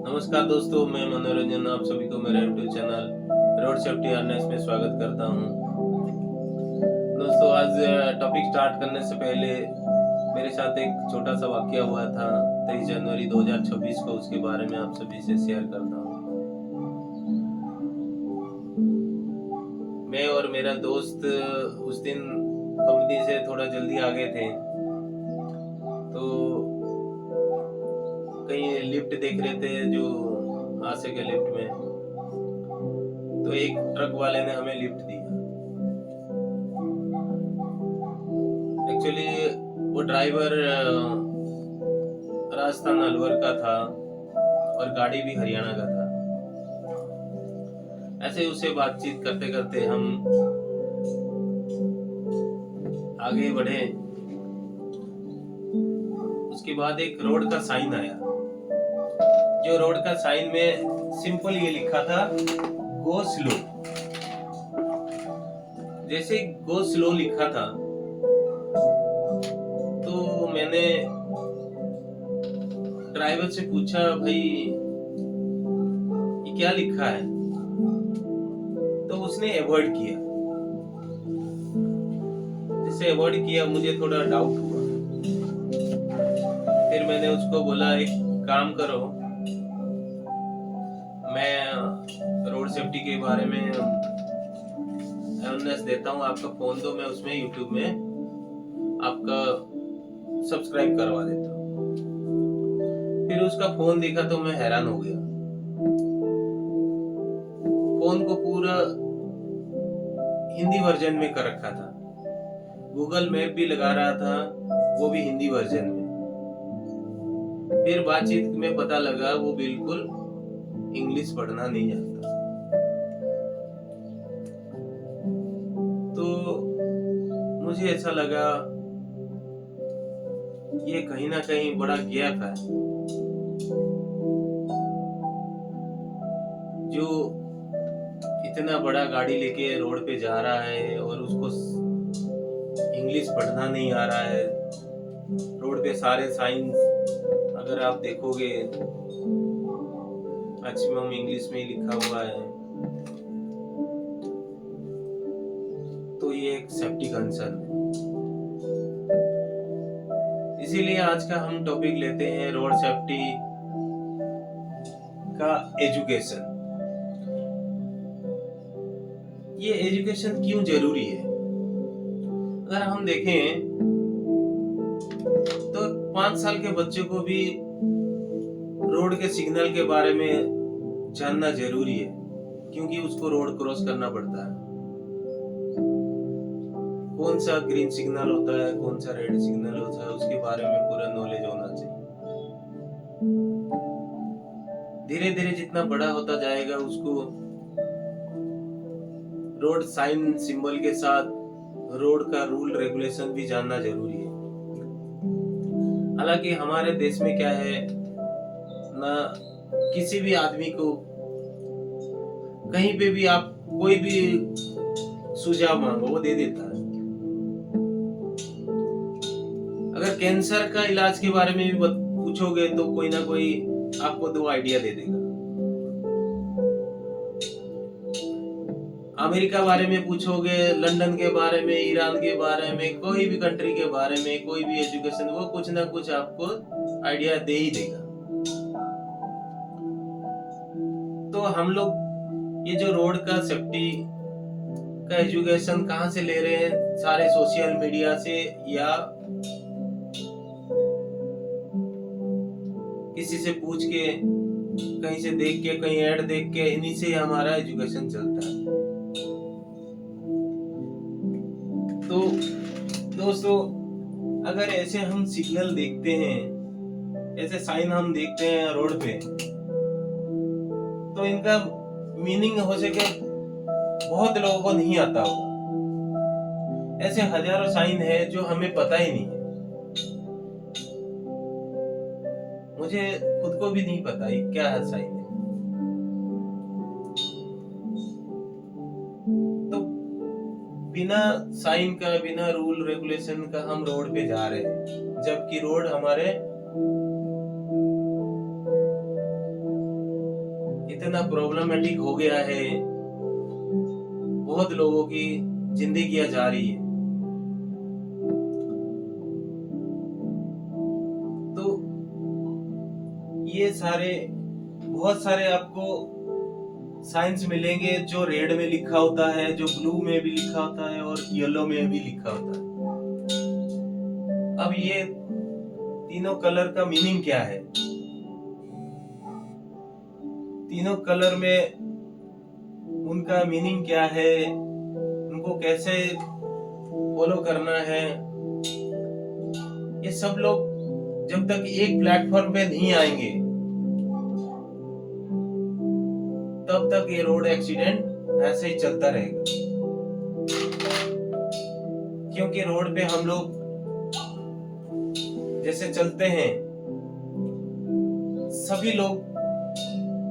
नमस्कार दोस्तों, मैं मनोरंजन आप सभी को मेरे YouTube channel road safety awareness में स्वागत करता हूं। दोस्तों, आज टॉपिक स्टार्ट करने से पहले मेरे साथ एक छोटा सा वाकया हुआ था 23 जनवरी 2026 को, उसके बारे में आप सभी से शेयर करता हूं। मैं और मेरा दोस्त उस दिन कंपनी से थोड़ा जल्दी आ गए थे, तो कहीं लिफ्ट देख रहे थे जो आसे के लिफ्ट में, तो एक ट्रक वाले ने हमें लिफ्ट दिया। एक्चुअली वो ड्राइवर राजस्थान अलवर का था और गाड़ी भी हरियाणा का था। ऐसे उससे बातचीत करते करते हम आगे बढ़े। उसके बाद एक रोड का साइन आया, जो रोड का साइन में सिंपल ये लिखा था गो स्लो। जैसे गो स्लो लिखा था तो मैंने ड्राइवर से पूछा, भाई ये क्या लिखा है? तो उसने अवॉइड किया। जैसे अवॉइड किया मुझे थोड़ा डाउट हुआ। फिर मैंने उसको बोला, एक काम करो, मैं रोड सेफ्टी के बारे में अवेयरनेस देता हूँ, आपका फोन दो, मैं उसमें यूट्यूब में आपका सब्सक्राइब करवा देता हूँ। फिर उसका फोन देखा तो मैं हैरान हो गया। फोन को पूरा हिंदी वर्जन में कर रखा था, गूगल मैप भी लगा रहा था, वो भी हिंदी वर्जन में। फिर बातचीत में पता लगा वो बिल्कुल इंग्लिश पढ़ना नहीं जानता। तो मुझे ऐसा लगा ये कहीं ना कहीं बड़ा गैप है। जो इतना बड़ा गाड़ी लेके रोड पे जा रहा है और उसको इंग्लिश पढ़ना नहीं आ रहा है। रोड पे सारे साइंस अगर आप देखोगे मैक्सिमम इंग्लिश में ही लिखा हुआ है, तो ये एक सेफ्टी कंसर्न है। इसीलिए आज का हम टॉपिक लेते हैं रोड सेफ्टी का एजुकेशन। ये एजुकेशन क्यों जरूरी है? अगर हम देखें तो 5 साल के बच्चे को भी रोड के सिग्नल के बारे में जानना जरूरी है, क्योंकि उसको रोड क्रॉस करना पड़ता है। कौन सा ग्रीन सिग्नल होता है, कौन सा रेड सिग्नल होता है, उसके बारे में पूरा नॉलेज होना चाहिए। धीरे धीरे जितना बड़ा होता जाएगा उसको रोड साइन सिंबल के साथ रोड का रूल रेगुलेशन भी जानना जरूरी है। हालांकि हमारे देश में क्या है ना, किसी भी आदमी को कहीं पे भी आप कोई भी सुझाव मांगो वो दे देता है। अगर कैंसर का इलाज के बारे में भी पूछोगे तो कोई ना कोई आपको 2 आइडिया दे देगा। अमेरिका बारे में पूछोगे, लंदन के बारे में, ईरान के बारे में, कोई भी कंट्री के बारे में, कोई भी एजुकेशन, वो कुछ ना कुछ आपको आइडिया दे ही देगा। तो हम लोग ये जो रोड का सेफ्टी का एजुकेशन कहाँ से ले रहे हैं? सारे सोशल मीडिया से या किसी से पूछ के, कहीं से देख के, कहीं ऐड देख के, इन्हीं से हमारा एजुकेशन चलता है। तो दोस्तों, अगर ऐसे हम सिग्नल देखते हैं, ऐसे साइन हम देखते हैं रोड पे, तो इनका मीनिंग हो सके बहुत लोगों को नहीं आता होगा। ऐसे हजारों साइन है जो हमें पता ही नहीं है। मुझे खुद को भी नहीं पता ये क्या है साइन है। तो बिना साइन का, बिना रूल रेगुलेशन का हम रोड पे जा रहे हैं, जबकि रोड हमारे इतना प्रॉब्लमेटिक हो गया है, बहुत लोगों की जिंदगियां जा रही है। तो ये बहुत सारे आपको साइंस मिलेंगे जो रेड में लिखा होता है, जो ब्लू में भी लिखा होता है और येलो में भी लिखा होता है। अब ये तीनों कलर का मीनिंग क्या है? तीनों कलर में उनका मीनिंग क्या है, उनको कैसे फॉलो करना है, ये सब लोग जब तक एक प्लेटफॉर्म पे नहीं आएंगे तब तक ये रोड एक्सीडेंट ऐसे ही चलता रहेगा। क्योंकि रोड पे हम लोग जैसे चलते हैं, सभी लोग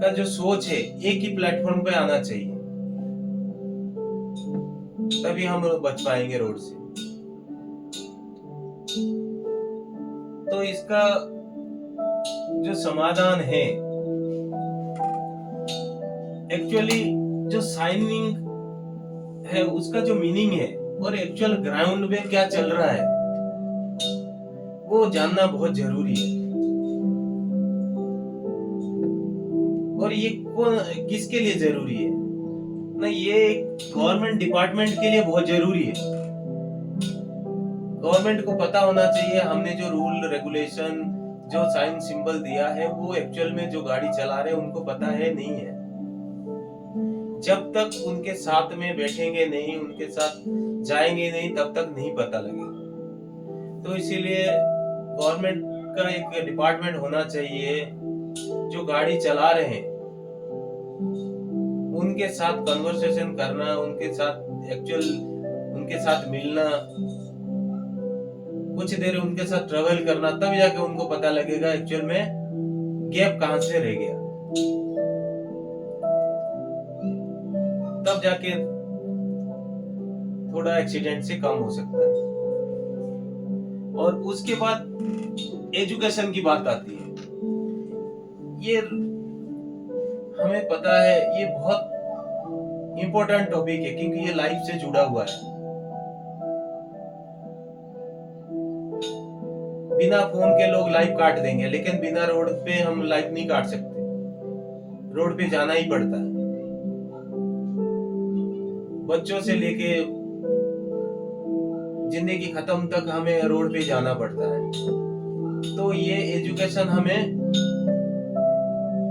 का जो सोच है एक ही प्लेटफॉर्म पे आना चाहिए, तभी हम बच पाएंगे रोड से। तो इसका जो समाधान है, एक्चुअली जो साइनिंग है उसका जो मीनिंग है और एक्चुअल ग्राउंड में क्या चल रहा है वो जानना बहुत जरूरी है। और ये कौन किसके लिए जरूरी है ना, ये गवर्नमेंट डिपार्टमेंट के लिए बहुत जरूरी है। गवर्नमेंट को पता होना चाहिए हमने जो रूल रेगुलेशन जो साइन सिंबल दिया है वो एक्चुअल में जो गाड़ी चला रहे हैं उनको पता है नहीं है। जब तक उनके साथ में बैठेंगे नहीं, उनके साथ जाएंगे नहीं, तब तक नहीं पता लगेगा। तो इसीलिए गवर्नमेंट का एक डिपार्टमेंट होना चाहिए जो गाड़ी चला रहे हैं उनके साथ कन्वर्सेशन करना, उनके साथ एक्चुअल उनके साथ मिलना, कुछ देर उनके साथ ट्रेवल करना, तब जाके उनको पता लगेगा एक्चुअल में गैप कहां से रह गया। तब जाके थोड़ा एक्सीडेंट से कम हो सकता है। और उसके बाद एजुकेशन की बात आती है। ये हमें पता है ये बहुत इंपॉर्टेंट टॉपिक है क्योंकि ये लाइफ से जुड़ा हुआ है। बिना फोन के लोग लाइफ काट देंगे, लेकिन बिना रोड पे हम लाइफ नहीं काट सकते, रोड पे जाना ही पड़ता है। बच्चों से लेके जिंदगी खत्म तक हमें रोड पे जाना पड़ता है। तो ये एजुकेशन हमें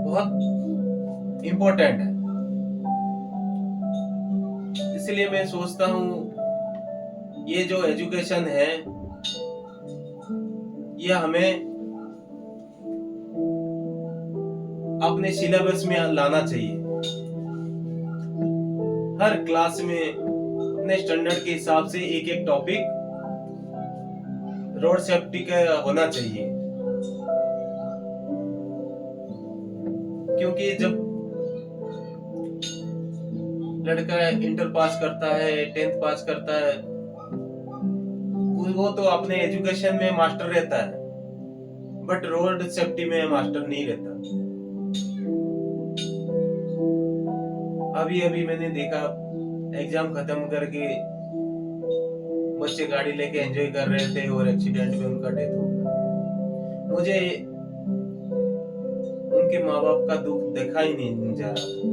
बहुत इंपॉर्टेंट है। इसलिए मैं सोचता हूँ ये जो एजुकेशन है ये हमें अपने सिलेबस में लाना चाहिए। हर क्लास में अपने स्टैंडर्ड के हिसाब से एक एक टॉपिक रोड सेफ्टी का होना चाहिए। क्योंकि जब लड़का इंटर पास करता है, 10th पास करता है, वो तो अपने एजुकेशन में मास्टर रहता है, बट रोड सेफ्टी में मास्टर नहीं रहता। अभी अभी मैंने देखा एग्जाम खत्म करके बच्चे गाड़ी लेके एंजॉय कर रहे थे और एक्सीडेंट में उनका डेथ हो गया। मुझे उनके माँ बाप का दुख देखा ही नहीं जा रहा,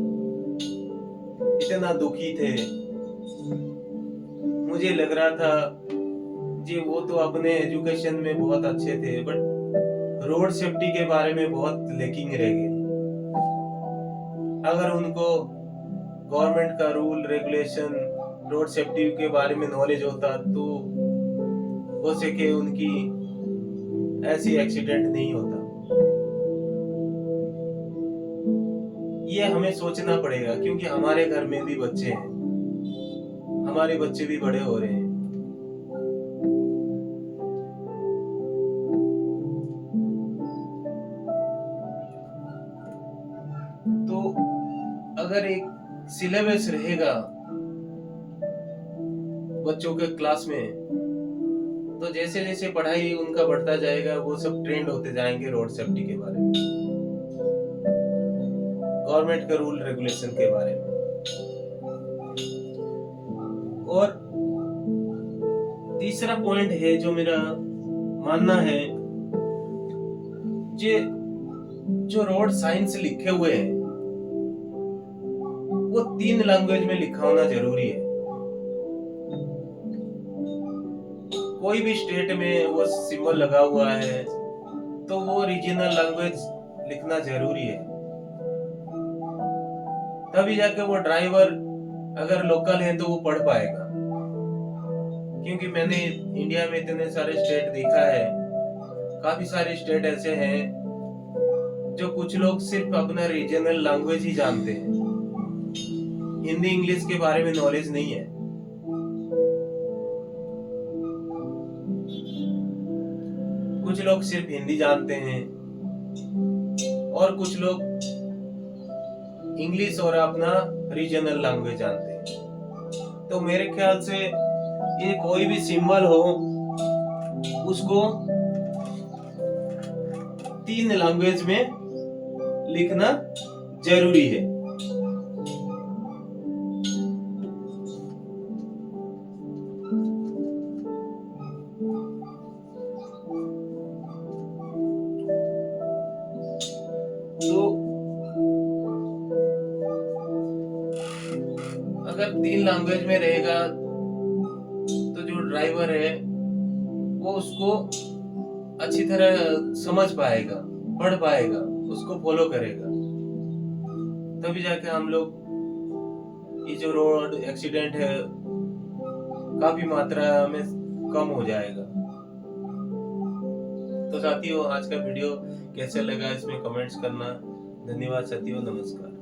इतना दुखी थे। मुझे लग रहा था जी वो तो अपने एजुकेशन में बहुत अच्छे थे, बट रोड सेफ्टी के बारे में बहुत लेकिंग रह गए। अगर उनको गवर्नमेंट का रूल रेगुलेशन रोड सेफ्टी के बारे में नॉलेज होता तो हो सके उनकी ऐसी एक्सीडेंट नहीं होता। ये हमें सोचना पड़ेगा क्योंकि हमारे घर में भी बच्चे हैं, हमारे बच्चे भी बड़े हो रहे हैं। तो अगर एक सिलेबस रहेगा बच्चों के क्लास में, तो जैसे जैसे पढ़ाई उनका बढ़ता जाएगा वो सब ट्रेंड होते जाएंगे रोड सेफ्टी के बारे में। गवर्नमेंट के रूल रेगुलेशन के बारे में। और तीसरा पॉइंट है जो मेरा मानना है, जो रोड साइन से लिखे हुए हैं वो 3 लैंग्वेज में लिखा होना जरूरी है। कोई भी स्टेट में वो सिंबल लगा हुआ है तो वो रीजनल लैंग्वेज लिखना जरूरी है, तभी जाके वो ड्राइवर अगर लोकल है तो वो पढ़ पाएगा। क्योंकि मैंने इंडिया में इतने सारे स्टेट देखा है, काफी सारे स्टेट ऐसे हैं जो कुछ लोग सिर्फ अपना रीजनल लैंग्वेज ही जानते हैं, हिंदी इंग्लिश के बारे में नॉलेज नहीं है। कुछ लोग सिर्फ हिंदी जानते हैं और कुछ लोग इंग्लिश और अपना रीजनल लैंग्वेज जानते हैं। तो मेरे ख्याल से ये कोई भी सिंबल हो उसको 3 लैंग्वेज में लिखना जरूरी है। तो अगर 3 लैंग्वेज में रहेगा तो जो ड्राइवर है वो उसको अच्छी तरह समझ पाएगा, पढ़ पाएगा, उसको फॉलो करेगा, तभी जाके हम लोग ये जो रोड एक्सीडेंट है काफी मात्रा में कम हो जाएगा। तो साथियों, आज का वीडियो कैसे लगा इसमें कमेंट्स करना। धन्यवाद साथियों, नमस्कार।